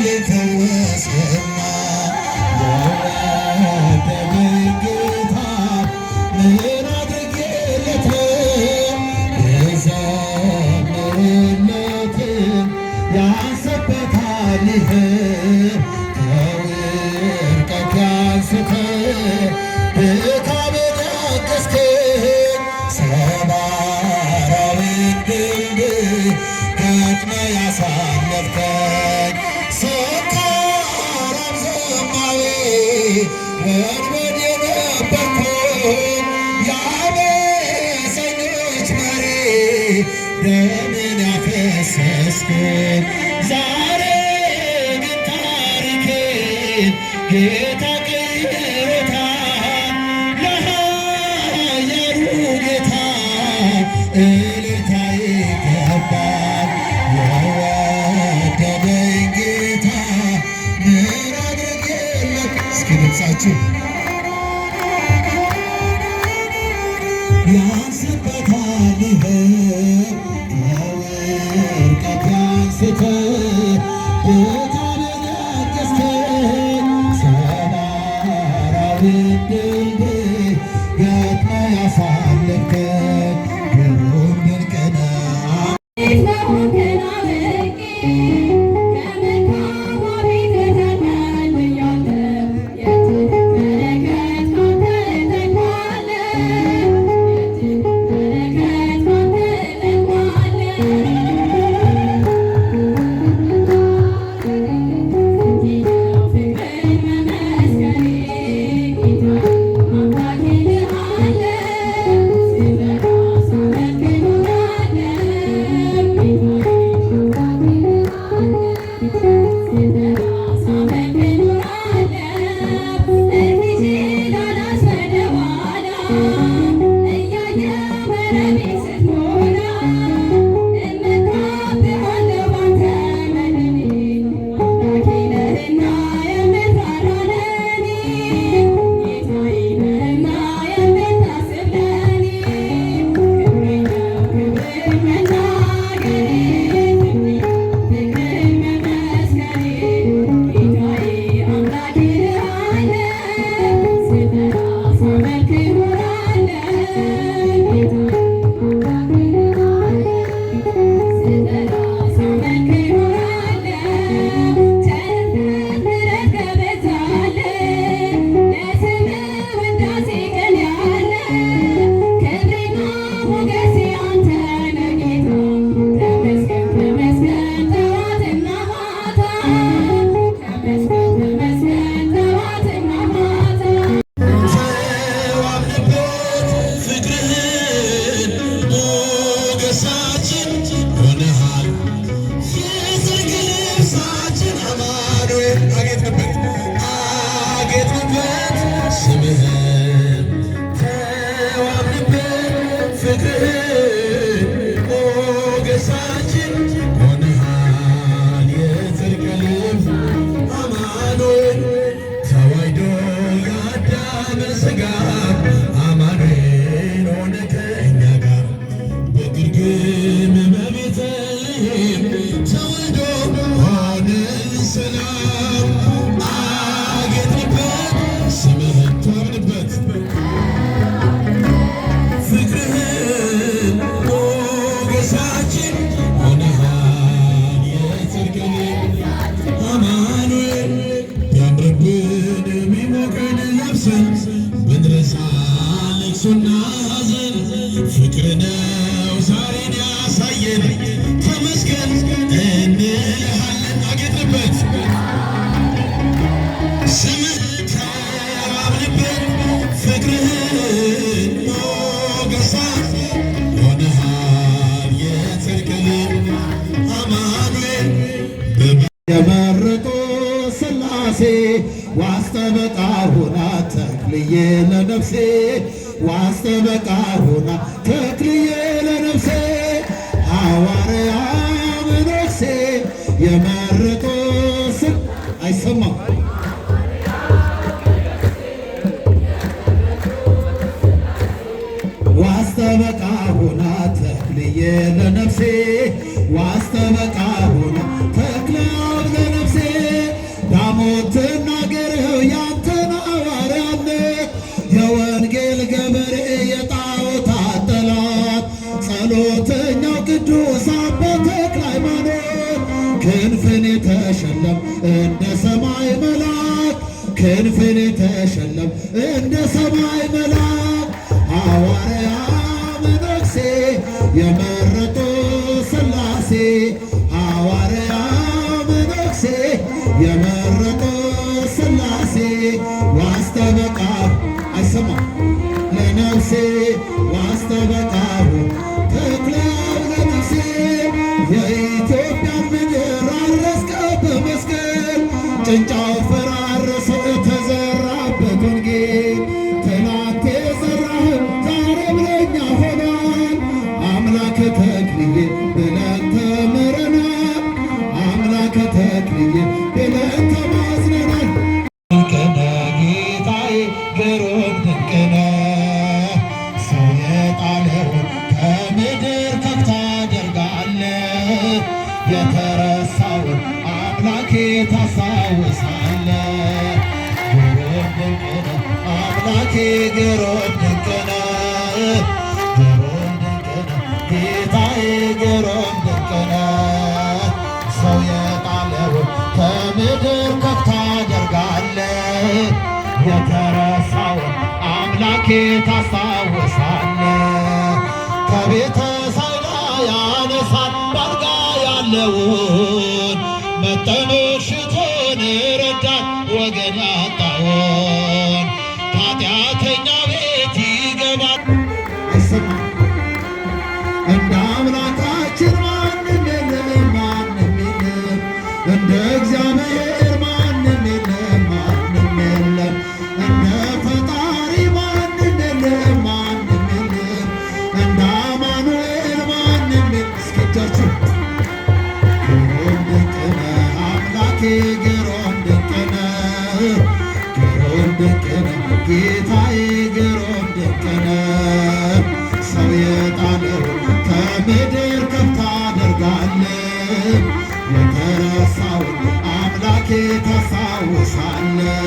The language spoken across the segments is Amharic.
ልፈወስና ለወደደኝ ጌታ ምን አድርጌለት ብዘምርለት ያንስበታል ይህ ከውድቀት አንስተ ድካሜን ያገዝከኝ ሰባራውን ድልድይ ገጥመ ያሳለፍከኝ ሰካራም ዘማዊ ወድወድ የነበርኩኝ የአመፀኞች መሪ ደምን ያፈሰስኩኝ ዛሬ ግን ታሪኬን ጌታ ቀይሮታል። ለኃያሉ ጌታ እልልታ ይገባል። የወደደኝ ጌታ ምን አድርጌለት እስኪ ድምፃችሁ ያንስበታል ይህ ከውድቀት አንስተ ድካሜን ያገዝከኝ ሰባራውን ድልድይ ገጥመ ያሳለፍከኝ ግሩም ድንቅ ነህ። የመረጡ ሥላሴ ዋስተበቃ ሁና ተክልዬ ለነፍሴ ዋስተበቃ ሁና ተክልዬ ለነፍሴ ሐዋርያ መነኩሴ የመረጡ አይሰማም ዋስተበቃ ሁና ተክልዬ ለነፍሴ ዋስተበቃ ሁና ተክለ ለነፍሴ በሞት ትናገረው ያንተን ሐዋርያነት የወንጌል ገበሬ የጣዖታት ጠላት ጸሎተኛው ቅዱስ አባ ተክለ ሃይማኖት ክንፍን የተሸለም እንደ ሰማይ መልአክ ክንፍን የተሸለም እንደ ሰማይ መልአክ ሐዋርያ መነኩሴ የመረጡ ሥላሴ ሐዋርያ መነኩሴ የመረጡ ሥላሴ ዋስተበቃሁ አይሰማም ለነፍሴ ዋስተበቃሁ ተክለ ለነፍሴ የኢትዮጵያን ምድር አረስከው በመስቀል ጭንጫው ፈራረሰ ተዘራበት ወንጌል ትናንት የዘራኸው ዛሬም ለእኛ ሆኗል አምላከ ተክልዬ ብለን ተምረናል አምላከ ተክልዬ ብለን ተማጽነናል። ድንቅ ነህ ጌታዬ ግሩም ድንቅ ነህ ሰው የጣለውን ከምድር ከፍ ታደርጋለህ የተረሳውን አምላኬ ታስታውሳለህ ግሩም ድንቅ ነህ አምላኬ ግሩም ድንቅ ነህ ግሩም ድንቅ ነህ ጌታዬ ግሩም ድንቅ ነህ ሰው የጣለውን ከምድር ከፍ ታደርጋለህ የተረሳውን አምላኬ ታስታውሳለህ ከቤተ ሳይዳ ያነሳን ባልጋ ያለውን መጠምሽቶን ረዳት ወገን ያጣውን ከኃጢአተኛ ቤት ይገባል አይሰማም እንደ አምላካችን ማንም የለም ማንም የለም እንደ እግዚአብሔር ማንም የለም ማንም የለም እንደ ፈጣሪ ማንም የለም ማንም የለም እንደ አማኑኤል ማንም የለም እስኪቻችሁ ግሩም ድንቅ ነህ አምላኬ ግሩም ድንቅ ነህ ግሩም ድንቅ ነህ ጌታዬ ግሩም ድንቅ ነህ ሰው የጣለውን ከምድር ከፍ ታደርጋለህ የተረሳውን አምላኬ ታስታውሳለህ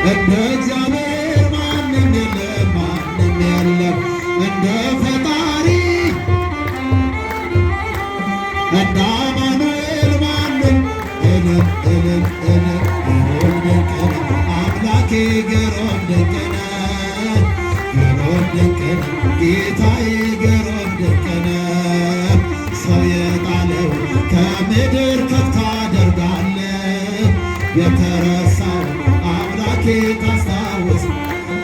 እንደ እግዚአብሔር ማንም የለም ማንም የለም እንደ ፈጣሪ እንደ አማኑኤል ማንም እልል እልል እልል ግሩም ድንቅ ነህ አምላኬ ግሩም ድንቅ ነህ ግሩም ድንቅ ነህ ጌታዬ ግሩም ድንቅ ነህ ሰው የጣለውን ከምድር ከፍ ታደርጋለህ የተረሳውን አምላኬ ታስታውስ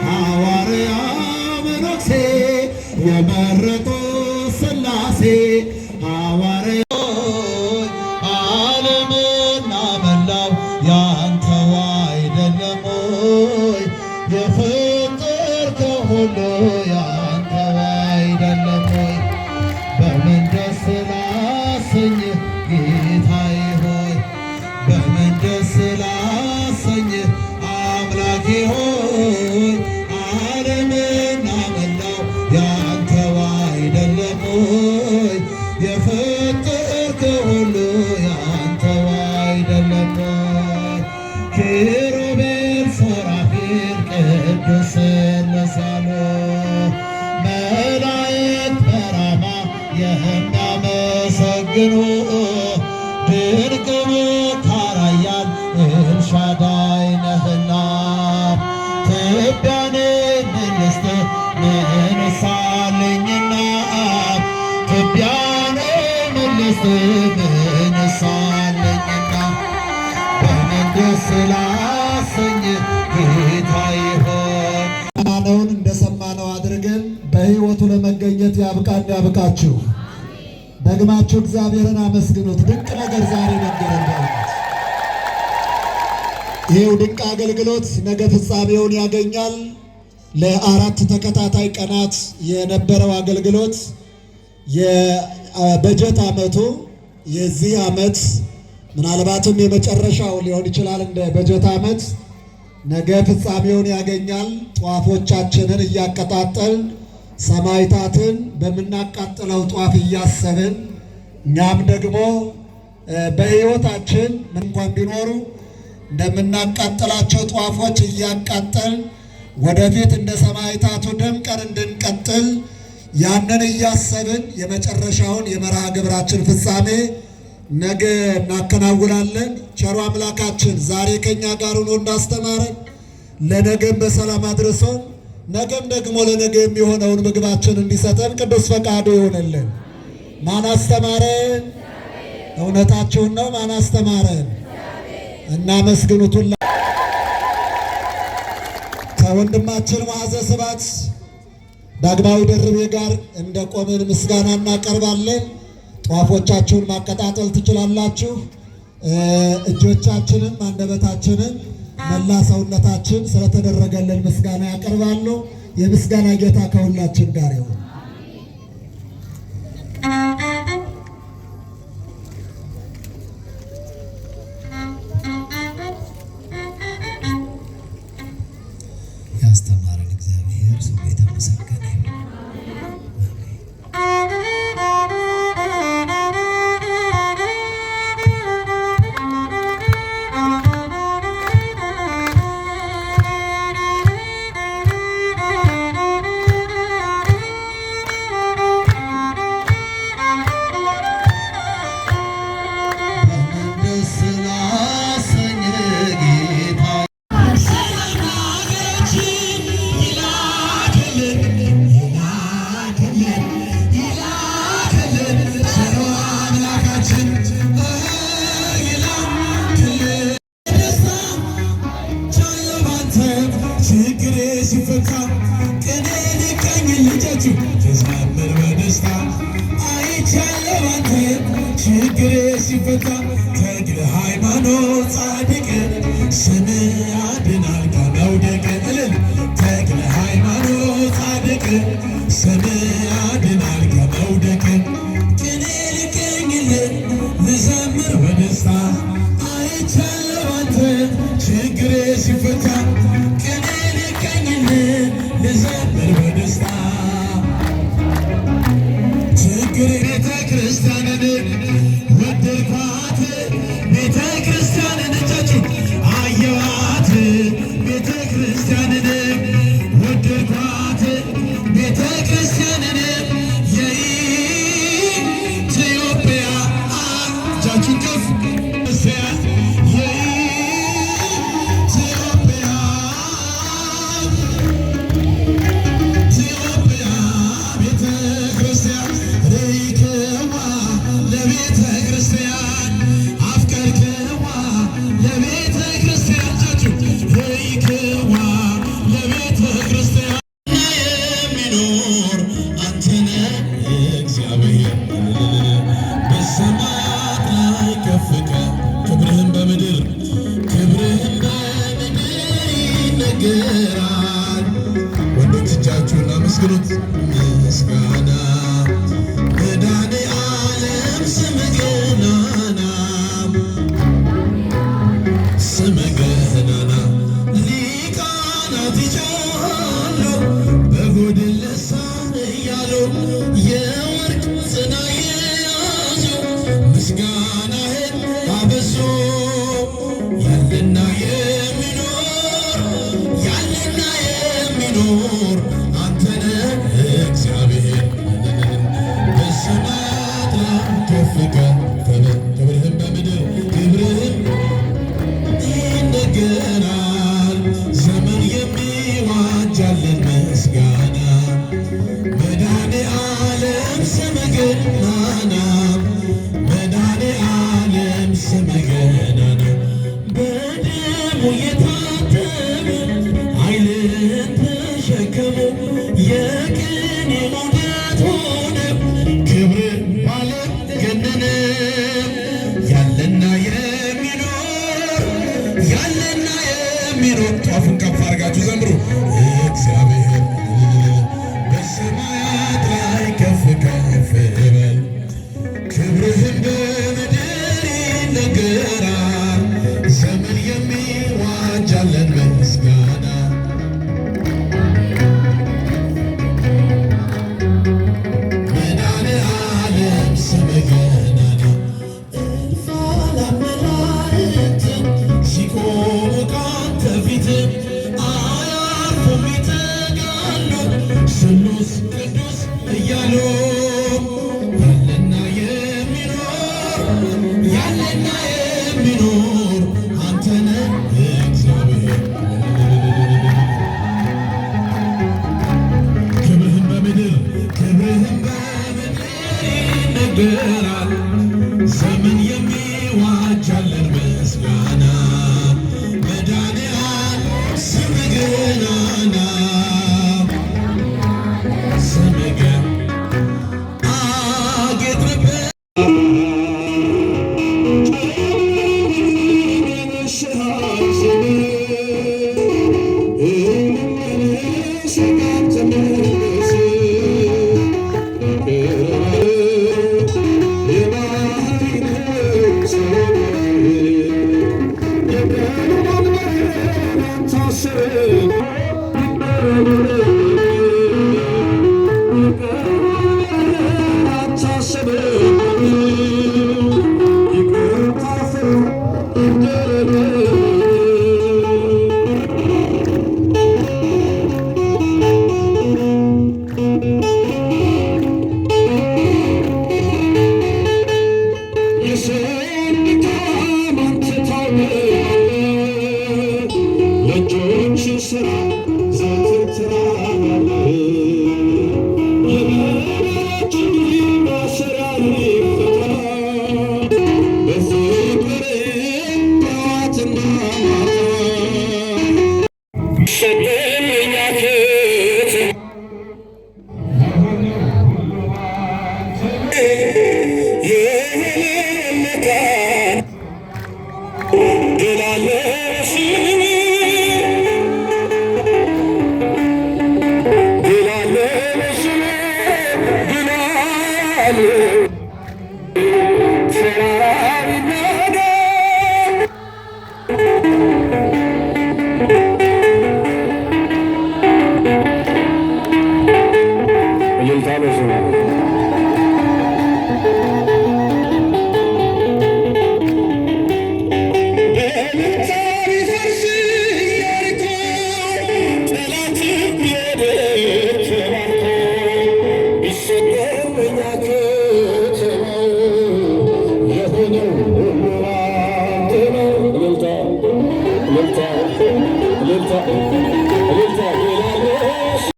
ሐዋርያ መነኩሴ የመረጡ ሥላሴ ሐዋርያ ዓለምና መላው ያንተው አይደለም ሆይ የፈጠርከው ሁሉ ያንተው አይደለም ሆይ በምን ደስ ላሰኝህ ጌታዬ ሆይ በምን ደስ ላሰኝህ አምላኬ ሆይ ዓለምና መላው ያንተው አይደለም ሆይ የፈጠርከው ሁሉ ያንተው አይደለም ሆይ ኪሩቤል ሱራፌል ቅዱስ ሥላሴ መላእክት በራማ የሚያመሰግኑ ድንቅ መካር ኃያል ኤልሻዳይ ነህና ትቢያን ምንስት ምንሳለኝና ትቢያን ምንስት ምንሳለኝና በምን ደስ ላሰኝህ ጌታዬ ሆይ ነውን እንደሰማነው አድርገን በሕይወቱ ለመገኘት ያብቃን ያብቃችሁ። ደግማችሁ እግዚአብሔርን አመስግኑት። ድንቅ ነገር ዛሬ ነገረን። ይሄው ድንቅ አገልግሎት ነገ ፍጻሜውን ያገኛል። ለአራት ተከታታይ ቀናት የነበረው አገልግሎት የበጀት ዓመቱ የዚህ ዓመት ምናልባትም የመጨረሻው ሊሆን ይችላል እንደ በጀት ዓመት ነገ ፍጻሜውን ያገኛል። ጧፎቻችንን እያቀጣጠል ሰማዕታትን በምናቃጥለው ጧፍ እያሰብን እኛም ደግሞ በሕይወታችን እንኳን ቢኖሩ እንደምናቃጥላቸው ጧፎች እያቃጠል ወደፊት እንደ ሰማዕታቱ ደምቀን እንድንቀጥል ያንን እያሰብን የመጨረሻውን የመርሃ ግብራችን ፍጻሜ ነገ እናከናውናለን። ቸሩ አምላካችን ዛሬ ከኛ ጋር ሆኖ እንዳስተማረን ለነገም በሰላም አድርሶን ነገም ደግሞ ለነገ የሚሆነውን ምግባችን እንዲሰጠን ቅዱስ ፈቃዱ ይሆንልን። ማን አስተማረን? እውነታችሁን ነው። ማን አስተማረን? እናመስግኑት። ከወንድማችን መዓዘ ስብሐት ዳግማዊ ደርቤ ጋር እንደ ቆምን ምስጋና እናቀርባለን። ጧፎቻችሁን ማቀጣጠል ትችላላችሁ። እጆቻችንን አንደበታችንን መላ ሰውነታችን ስለተደረገልን ምስጋና ያቀርባሉ። የምስጋና ጌታ ከሁላችን ጋር ይሁን። ያስተማረን እግዚአብሔር ስሙ የተመሰገነ ይሁን። ችግሬ ሲፈታ ቅኔ ልቀኝ ልጆቹ ተዘምር በደስታ አይቻለሁ አንተ ችግሬ ሲፈታ ተክለ ሃይማኖት ጻድቅ ስም ያድናል ከመውደቅ እልል ተክለ ሃይማኖት ጻድቅ ስም ያድናል ከመውደቅ ቅኔ ልቀኝልህ ልዘምር በደስታ አይቻለሁ አንተ ችግሬ ሲፈታ ልዘምር በደስታ ችግር ቤተ ክርስቲያንን ወደድኳት ቤተ ክርስቲያንን እጃችሁ አየዋት ቤተ ክርስቲያንን ወደድኳት ቤተ ክርስቲያንን የኢትዮጵያ እጃችሁ ከፍ ክብርህን በምድር ይነገራል። ወንዶች እጃችሁን አመስግኑት። ምስጋና መድኃኔዓለም ስምህ ገናና ስምህ ገናና ሊቃናት ይጮኻሉ በጎድን ልሳን እያሉ የወርቅ ጽና የያዙ ምስጋናህን አበዙ ያለና የሚኖር አንተ ነህ እግዚአብሔር በሰማያት ላይ ከፍ ከፍ ክብርህም በምድር ክብርህም ይነገራል። ዘመን የሚዋጃልን ምስጋና መድኃኔዓለም ስምህ ገናና መድኃኔዓለም ስምህ ገናና በደሙ የታተመ ኃይልን ተሸከመ የቅኔ ሙዳት ሆነ ክብር ባለም ገነነ ያለና የሚኖር ጧፉን ከፍ አድርጋችሁ ዘምሩ እግዚአብሔር በሰማያት ላይ ከፍ ከፍ በል ክብርህን በምድር ይነገራል። ዘመን የሚዋጃለን ምስጋና መድኃኔዓለም ስምህ ገናና እልፍ አእላፍ መላእክት ሲቆሙ Yeah.